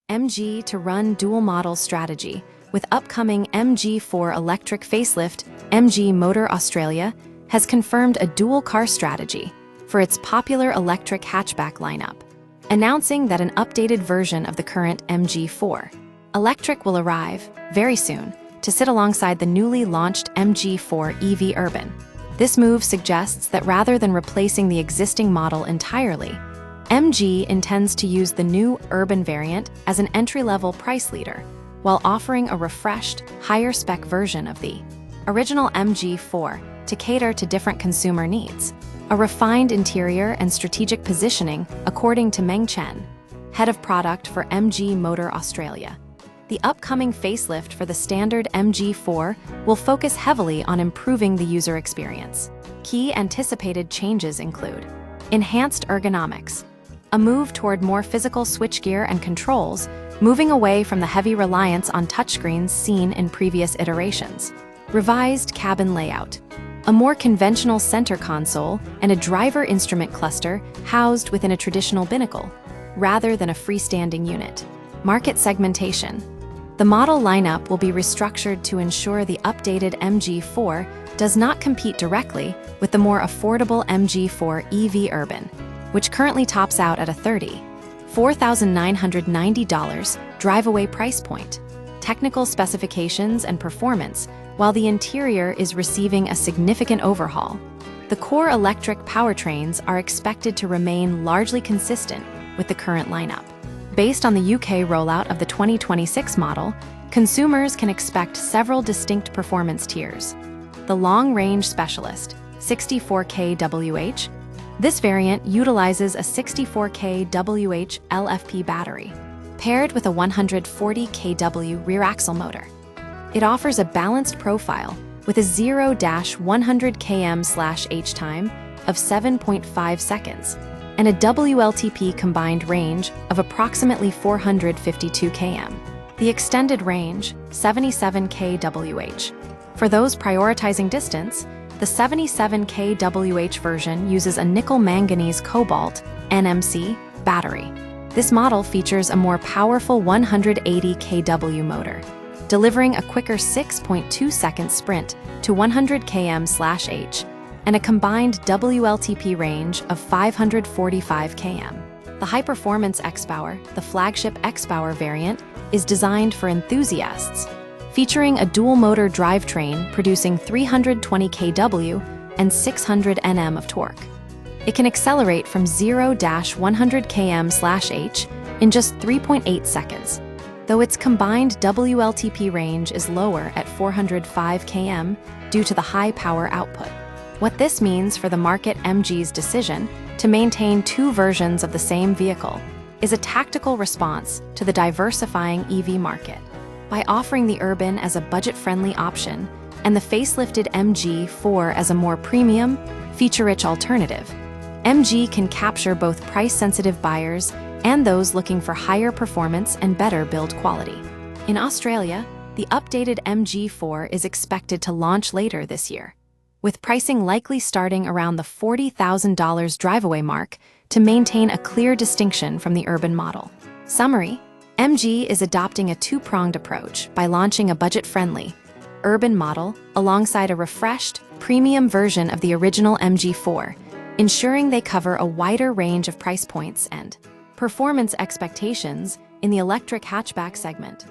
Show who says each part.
Speaker 1: MG to run dual model strategy. With upcoming MG4 electric facelift, MG Motor Australia has confirmed a dual car strategy for its popular electric hatchback lineup, announcing that an updated version of the current MG4 electric will arrive very soon to sit alongside the newly launched MG4 EV Urban. This move suggests that rather than replacing the existing model entirely, MG intends to use the new Urban variant as an entry-level price leader, while offering a refreshed, higher-spec version of the original MG4 to cater to different consumer needs. A refined interior and strategic positioning, according to Meng Chen, head of product for MG Motor Australia. The upcoming facelift for the standard MG4 will focus heavily on improving the user experience. Key anticipated changes include enhanced ergonomics, a move toward more physical switchgear and controls, moving away from the heavy reliance on touchscreens seen in previous iterations. Revised cabin layout, a more conventional center console and a driver instrument cluster housed within a traditional binnacle, rather than a freestanding unit. Market segmentation. The model lineup will be restructured to ensure the updated MG4 does not compete directly with the more affordable MG4 EV Urban, which currently tops out at a $34,990 drive-away price point. Technical specifications and performance, while the interior is receiving a significant overhaul, the core electric powertrains are expected to remain largely consistent with the current lineup. Based on the UK rollout of the 2026 model, consumers can expect several distinct performance tiers. The Long-Range Specialist, 64 kWh. This variant utilizes a 64 kWh LFP battery, paired with a 140 kW rear axle motor. It offers a balanced profile with a 0-100 km/h time of 7.5 seconds and a WLTP combined range of approximately 452 km. The extended range, 77 kWh. For those prioritizing distance, the 77 kWh version uses a nickel-manganese cobalt (NMC) battery. This model features a more powerful 180 kW motor, delivering a quicker 6.2-second sprint to 100 km/h and a combined WLTP range of 545 km. The high-performance X-Power, the flagship X-Power variant, is designed for enthusiasts, featuring a dual-motor drivetrain producing 320 kW and 600 Nm of torque. It can accelerate from 0-100 km/h in just 3.8 seconds, though its combined WLTP range is lower at 405 km due to the high power output. What this means for the market: MG's decision to maintain two versions of the same vehicle is a tactical response to the diversifying EV market. By offering the Urban as a budget-friendly option and the facelifted MG4 as a more premium, feature-rich alternative, MG can capture both price-sensitive buyers and those looking for higher performance and better build quality. In Australia, the updated MG4 is expected to launch later this year, with pricing likely starting around the $40,000 drive-away mark to maintain a clear distinction from the Urban model. Summary: MG is adopting a two-pronged approach by launching a budget-friendly Urban model alongside a refreshed, premium version of the original MG4, ensuring they cover a wider range of price points and performance expectations in the electric hatchback segment.